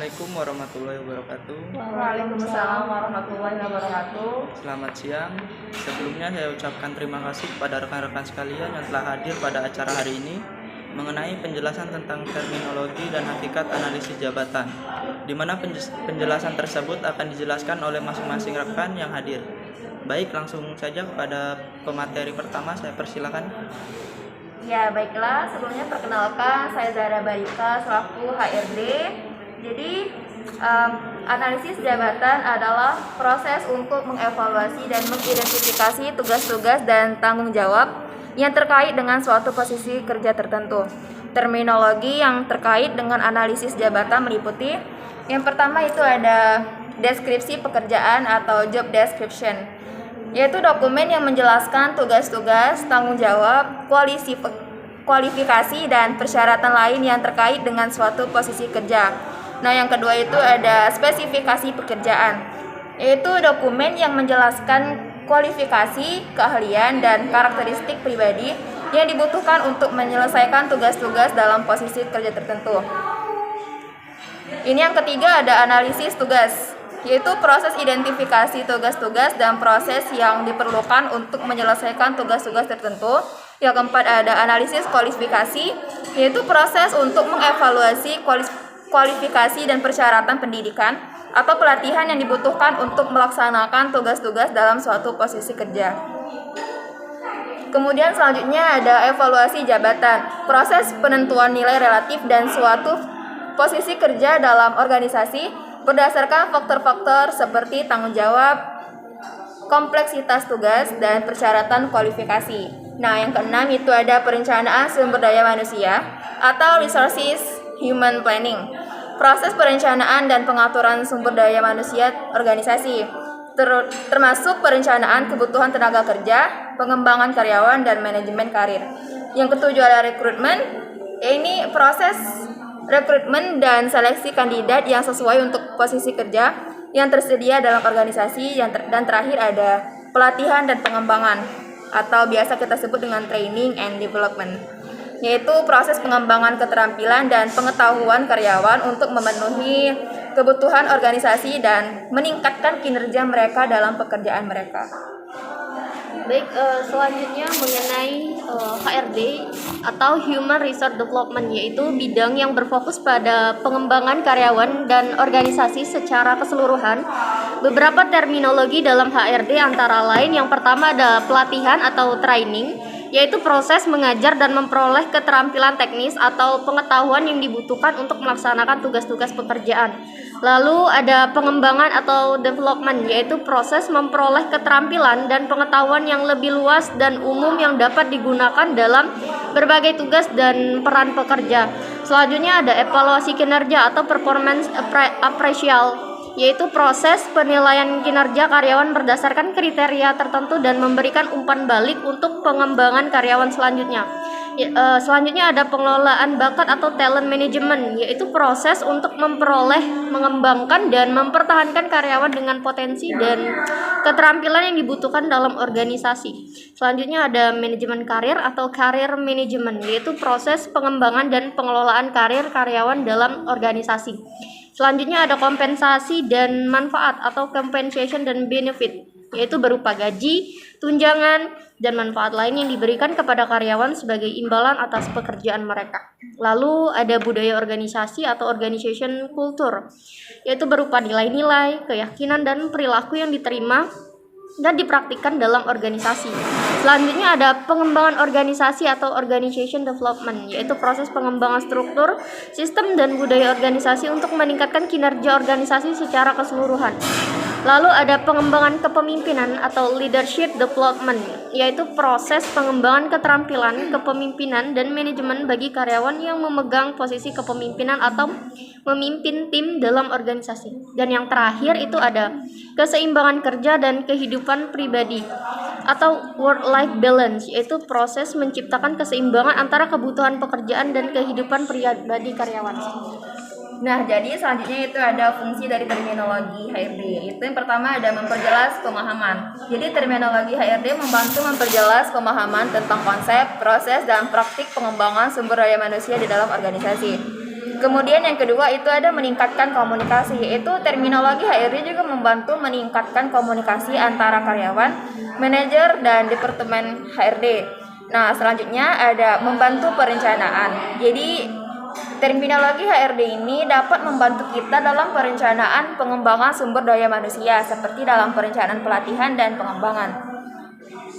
Assalamualaikum warahmatullahi wabarakatuh. Waalaikumsalam warahmatullahi wabarakatuh. Selamat siang. Sebelumnya saya ucapkan terima kasih kepada rekan-rekan sekalian yang telah hadir pada acara hari ini mengenai penjelasan tentang terminologi dan hakikat analisis jabatan, di mana penjelasan tersebut akan dijelaskan oleh masing-masing rekan yang hadir. Baik, langsung saja kepada pemateri pertama, saya persilakan. Ya, baiklah. Sebelumnya perkenalkan, saya Zahra Barika selaku HRD. Jadi, analisis jabatan adalah proses untuk mengevaluasi dan mengidentifikasi tugas-tugas dan tanggung jawab yang terkait dengan suatu posisi kerja tertentu. Terminologi yang terkait dengan analisis jabatan meliputi yang pertama itu ada deskripsi pekerjaan atau job description, yaitu dokumen yang menjelaskan tugas-tugas, tanggung jawab, kualifikasi, dan persyaratan lain yang terkait dengan suatu posisi kerja. Nah, yang kedua itu ada spesifikasi pekerjaan, yaitu dokumen yang menjelaskan kualifikasi, keahlian, dan karakteristik pribadi yang dibutuhkan untuk menyelesaikan tugas-tugas dalam posisi kerja tertentu. Ini yang ketiga ada analisis tugas, yaitu proses identifikasi tugas-tugas dan proses yang diperlukan untuk menyelesaikan tugas-tugas tertentu. Yang keempat ada analisis kualifikasi, yaitu proses untuk mengevaluasi kualifikasi dan persyaratan pendidikan atau pelatihan yang dibutuhkan untuk melaksanakan tugas-tugas dalam suatu posisi kerja. Kemudian selanjutnya ada evaluasi jabatan, proses penentuan nilai relatif dan suatu posisi kerja dalam organisasi berdasarkan faktor-faktor seperti tanggung jawab, kompleksitas tugas, dan persyaratan kualifikasi. Nah, yang keenam itu ada perencanaan sumber daya manusia atau resources human planning, proses perencanaan dan pengaturan sumber daya manusia organisasi, termasuk perencanaan kebutuhan tenaga kerja, pengembangan karyawan, dan manajemen karir. Yang ketujuh ada rekrutmen, ini proses rekrutmen dan seleksi kandidat yang sesuai untuk posisi kerja yang tersedia dalam organisasi. Dan terakhir ada pelatihan dan pengembangan atau biasa kita sebut dengan training and development, yaitu proses pengembangan keterampilan dan pengetahuan karyawan untuk memenuhi kebutuhan organisasi dan meningkatkan kinerja mereka dalam pekerjaan mereka. Baik, selanjutnya mengenai HRD atau Human Resource Development, yaitu bidang yang berfokus pada pengembangan karyawan dan organisasi secara keseluruhan. Beberapa terminologi dalam HRD antara lain yang pertama ada pelatihan atau training, yaitu proses mengajar dan memperoleh keterampilan teknis atau pengetahuan yang dibutuhkan untuk melaksanakan tugas-tugas pekerjaan. Lalu ada pengembangan atau development, yaitu proses memperoleh keterampilan dan pengetahuan yang lebih luas dan umum yang dapat digunakan dalam berbagai tugas dan peran pekerja. Selanjutnya ada evaluasi kinerja atau performance appraisal, yaitu proses penilaian kinerja karyawan berdasarkan kriteria tertentu dan memberikan umpan balik untuk pengembangan karyawan selanjutnya. Selanjutnya ada pengelolaan bakat atau talent management, yaitu proses untuk memperoleh, mengembangkan, dan mempertahankan karyawan dengan potensi dan keterampilan yang dibutuhkan dalam organisasi. Selanjutnya ada manajemen karir atau career management, yaitu proses pengembangan dan pengelolaan karir karyawan dalam organisasi. Selanjutnya ada kompensasi dan manfaat atau compensation dan benefit, yaitu berupa gaji, tunjangan, dan manfaat lain yang diberikan kepada karyawan sebagai imbalan atas pekerjaan mereka. Lalu ada budaya organisasi atau organization culture, yaitu berupa nilai-nilai, keyakinan, dan perilaku yang diterima dan dipraktikkan dalam organisasi. Selanjutnya ada pengembangan organisasi atau organization development, yaitu proses pengembangan struktur, sistem, dan budaya organisasi untuk meningkatkan kinerja organisasi secara keseluruhan. Lalu ada pengembangan kepemimpinan atau leadership development, yaitu proses pengembangan keterampilan kepemimpinan dan manajemen bagi karyawan yang memegang posisi kepemimpinan atau memimpin tim dalam organisasi. Dan yang terakhir itu ada keseimbangan kerja dan kehidupan pribadi atau work-life balance, yaitu proses menciptakan keseimbangan antara kebutuhan pekerjaan dan kehidupan pribadi karyawan. Nah, jadi selanjutnya itu ada fungsi dari terminologi HRD. Itu yang pertama ada memperjelas pemahaman. Jadi terminologi HRD membantu memperjelas pemahaman tentang konsep, proses, dan praktik pengembangan sumber daya manusia di dalam organisasi. Kemudian yang kedua itu ada meningkatkan komunikasi, yaitu terminologi HRD juga membantu meningkatkan komunikasi antara karyawan, manajer, dan departemen HRD. Nah, selanjutnya ada membantu perencanaan. Jadi, terminologi HRD ini dapat membantu kita dalam perencanaan pengembangan sumber daya manusia, seperti dalam perencanaan pelatihan dan pengembangan.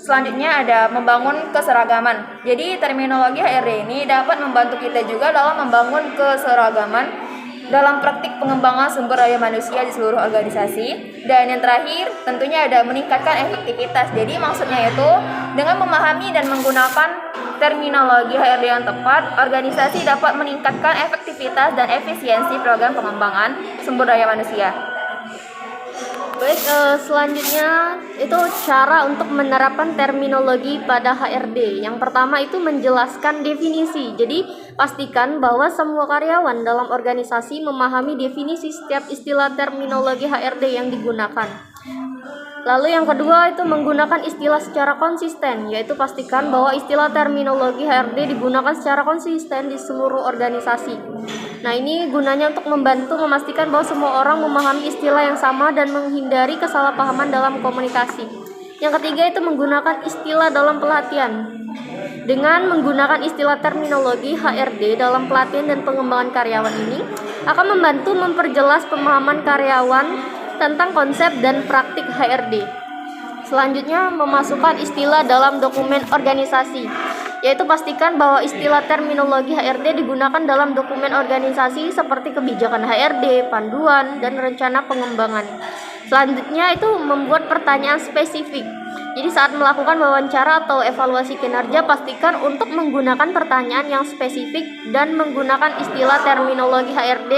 Selanjutnya ada membangun keseragaman. Jadi terminologi HRD ini dapat membantu kita juga dalam membangun keseragaman dalam praktik pengembangan sumber daya manusia di seluruh organisasi. Dan yang terakhir tentunya ada meningkatkan efektivitas. Jadi maksudnya itu dengan memahami dan menggunakan terminologi HRD yang tepat, organisasi dapat meningkatkan efektivitas dan efisiensi program pengembangan sumber daya manusia. Baik, selanjutnya itu cara untuk menerapkan terminologi pada HRD. Yang pertama itu menjelaskan definisi. Jadi, pastikan bahwa semua karyawan dalam organisasi memahami definisi setiap istilah terminologi HRD yang digunakan. Lalu yang kedua itu menggunakan istilah secara konsisten, yaitu pastikan bahwa istilah terminologi HRD digunakan secara konsisten di seluruh organisasi. Nah, ini gunanya untuk membantu memastikan bahwa semua orang memahami istilah yang sama dan menghindari kesalahpahaman dalam komunikasi. Yang ketiga itu menggunakan istilah dalam pelatihan. Dengan menggunakan istilah terminologi HRD dalam pelatihan dan pengembangan karyawan ini akan membantu memperjelas pemahaman karyawan tentang konsep dan praktik HRD. Selanjutnya, memasukkan istilah dalam dokumen organisasi, yaitu pastikan bahwa istilah terminologi HRD digunakan dalam dokumen organisasi seperti kebijakan HRD, panduan, dan rencana pengembangan. Selanjutnya itu membuat pertanyaan spesifik. Jadi saat melakukan wawancara atau evaluasi kinerja, pastikan untuk menggunakan pertanyaan yang spesifik dan menggunakan istilah terminologi HRD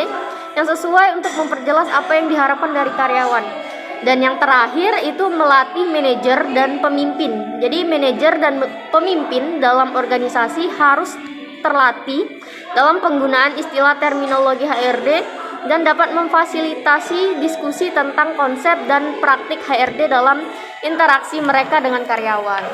yang sesuai untuk memperjelas apa yang diharapkan dari karyawan. Dan yang terakhir itu melatih manajer dan pemimpin. Jadi manajer dan pemimpin dalam organisasi harus terlatih dalam penggunaan istilah terminologi HRD dan dapat memfasilitasi diskusi tentang konsep dan praktik HRD dalam interaksi mereka dengan karyawan.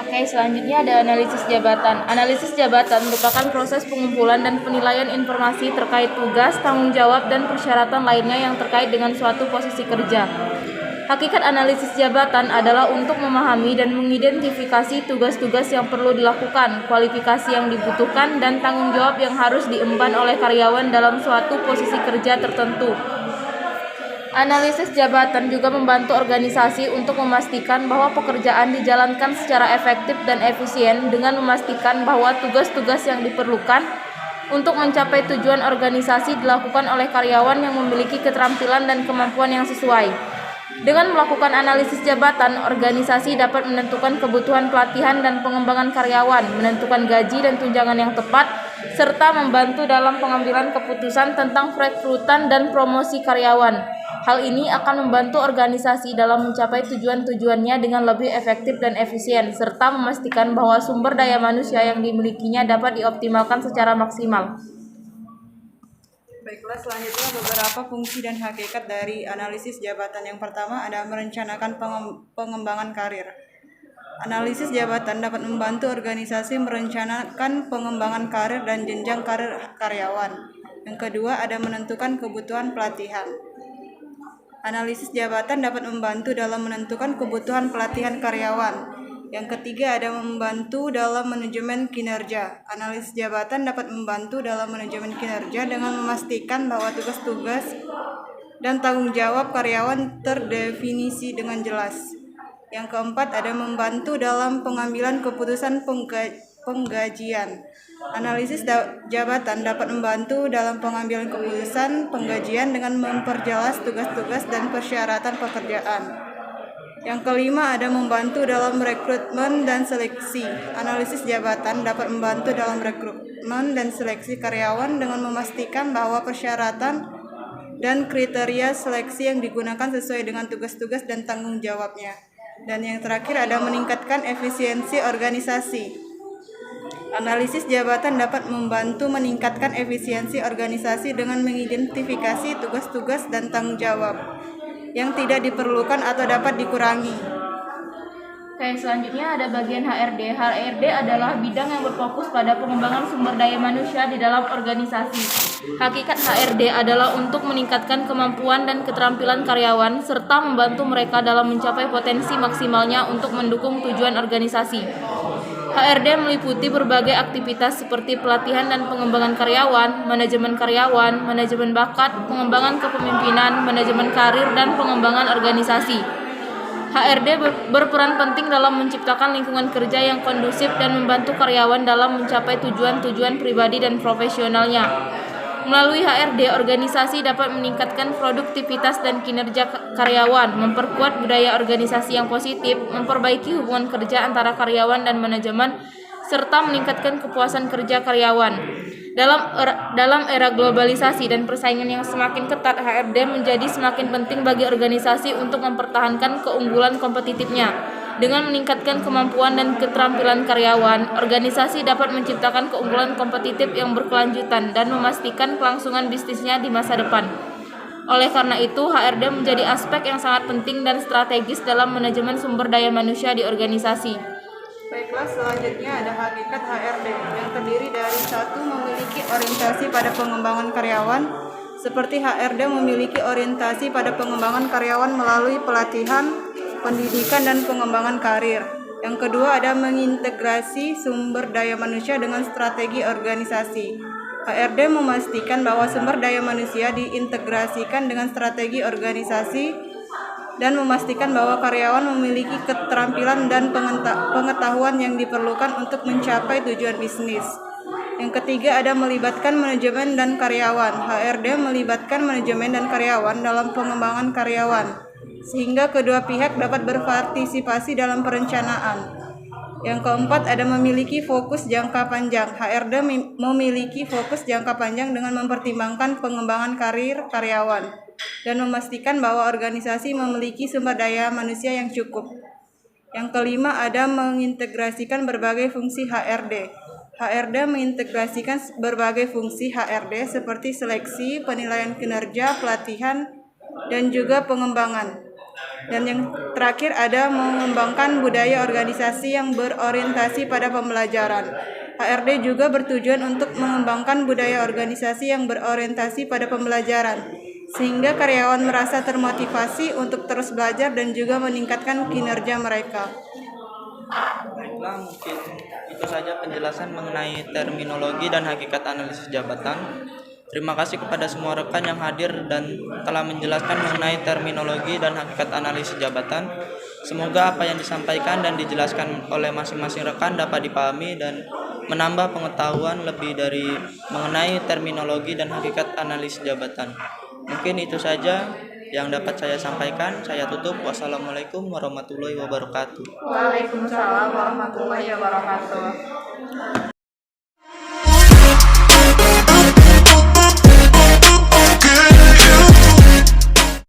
Oke, selanjutnya ada analisis jabatan. Analisis jabatan merupakan proses pengumpulan dan penilaian informasi terkait tugas, tanggung jawab, dan persyaratan lainnya yang terkait dengan suatu posisi kerja. Hakikat analisis jabatan adalah untuk memahami dan mengidentifikasi tugas-tugas yang perlu dilakukan, kualifikasi yang dibutuhkan, dan tanggung jawab yang harus diemban oleh karyawan dalam suatu posisi kerja tertentu. Analisis jabatan juga membantu organisasi untuk memastikan bahwa pekerjaan dijalankan secara efektif dan efisien dengan memastikan bahwa tugas-tugas yang diperlukan untuk mencapai tujuan organisasi dilakukan oleh karyawan yang memiliki keterampilan dan kemampuan yang sesuai. Dengan melakukan analisis jabatan, organisasi dapat menentukan kebutuhan pelatihan dan pengembangan karyawan, menentukan gaji dan tunjangan yang tepat, serta membantu dalam pengambilan keputusan tentang perekrutan dan promosi karyawan. Hal ini akan membantu organisasi dalam mencapai tujuan-tujuannya dengan lebih efektif dan efisien, serta memastikan bahwa sumber daya manusia yang dimilikinya dapat dioptimalkan secara maksimal. Baiklah, selanjutnya beberapa fungsi dan hakikat dari analisis jabatan. Yang pertama ada merencanakan pengembangan karir. Analisis jabatan dapat membantu organisasi merencanakan pengembangan karir dan jenjang karir karyawan. Yang kedua ada menentukan kebutuhan pelatihan. Analisis jabatan dapat membantu dalam menentukan kebutuhan pelatihan karyawan. Yang ketiga ada membantu dalam manajemen kinerja. Analisis jabatan dapat membantu dalam manajemen kinerja dengan memastikan bahwa tugas-tugas dan tanggung jawab karyawan terdefinisi dengan jelas. Yang keempat ada membantu dalam pengambilan keputusan penggajian. Analisis jabatan dapat membantu dalam pengambilan keputusan penggajian dengan memperjelas tugas-tugas dan persyaratan pekerjaan. Yang kelima ada membantu dalam rekrutmen dan seleksi. Analisis jabatan dapat membantu dalam rekrutmen dan seleksi karyawan dengan memastikan bahwa persyaratan dan kriteria seleksi yang digunakan sesuai dengan tugas-tugas dan tanggung jawabnya. Dan yang terakhir ada meningkatkan efisiensi organisasi. Analisis jabatan dapat membantu meningkatkan efisiensi organisasi dengan mengidentifikasi tugas-tugas dan tanggung jawab yang tidak diperlukan atau dapat dikurangi. Oke, selanjutnya ada bagian HRD. HRD adalah bidang yang berfokus pada pengembangan sumber daya manusia di dalam organisasi. Hakikat HRD adalah untuk meningkatkan kemampuan dan keterampilan karyawan serta membantu mereka dalam mencapai potensi maksimalnya untuk mendukung tujuan organisasi. HRD meliputi berbagai aktivitas seperti pelatihan dan pengembangan karyawan, manajemen bakat, pengembangan kepemimpinan, manajemen karir, dan pengembangan organisasi. HRD berperan penting dalam menciptakan lingkungan kerja yang kondusif dan membantu karyawan dalam mencapai tujuan-tujuan pribadi dan profesionalnya. Melalui HRD, organisasi dapat meningkatkan produktivitas dan kinerja karyawan, memperkuat budaya organisasi yang positif, memperbaiki hubungan kerja antara karyawan dan manajemen, serta meningkatkan kepuasan kerja karyawan. Dalam era globalisasi dan persaingan yang semakin ketat, HRD menjadi semakin penting bagi organisasi untuk mempertahankan keunggulan kompetitifnya. Dengan meningkatkan kemampuan dan keterampilan karyawan, organisasi dapat menciptakan keunggulan kompetitif yang berkelanjutan dan memastikan kelangsungan bisnisnya di masa depan. Oleh karena itu, HRD menjadi aspek yang sangat penting dan strategis dalam manajemen sumber daya manusia di organisasi. Baiklah, selanjutnya ada hakikat HRD yang terdiri dari 1. Memiliki orientasi pada pengembangan karyawan. Seperti HRD memiliki orientasi pada pengembangan karyawan melalui pelatihan, pendidikan, dan pengembangan karir. Yang kedua ada mengintegrasi sumber daya manusia dengan strategi organisasi. HRD memastikan bahwa sumber daya manusia diintegrasikan dengan strategi organisasi dan memastikan bahwa karyawan memiliki keterampilan dan pengetahuan yang diperlukan untuk mencapai tujuan bisnis. Yang ketiga ada melibatkan manajemen dan karyawan. HRD melibatkan manajemen dan karyawan dalam pengembangan karyawan, sehingga kedua pihak dapat berpartisipasi dalam perencanaan. Yang keempat ada memiliki fokus jangka panjang. HRD memiliki fokus jangka panjang dengan mempertimbangkan pengembangan karir karyawan dan memastikan bahwa organisasi memiliki sumber daya manusia yang cukup. Yang kelima ada mengintegrasikan berbagai fungsi HRD. HRD mengintegrasikan berbagai fungsi HRD seperti seleksi, penilaian kinerja, pelatihan, dan juga pengembangan. Dan yang terakhir ada mengembangkan budaya organisasi yang berorientasi pada pembelajaran. HRD juga bertujuan untuk mengembangkan budaya organisasi yang berorientasi pada pembelajaran, sehingga karyawan merasa termotivasi untuk terus belajar dan juga meningkatkan kinerja mereka. Baiklah, mungkin itu saja penjelasan mengenai terminologi dan hakikat analisis jabatan. Terima kasih kepada semua rekan yang hadir dan telah menjelaskan mengenai terminologi dan hakikat analisis jabatan. Semoga apa yang disampaikan dan dijelaskan oleh masing-masing rekan dapat dipahami dan menambah pengetahuan lebih dari mengenai terminologi dan hakikat analisis jabatan. Mungkin itu saja yang dapat saya sampaikan. Saya tutup. Wassalamualaikum warahmatullahi wabarakatuh. Waalaikumsalam warahmatullahi wabarakatuh.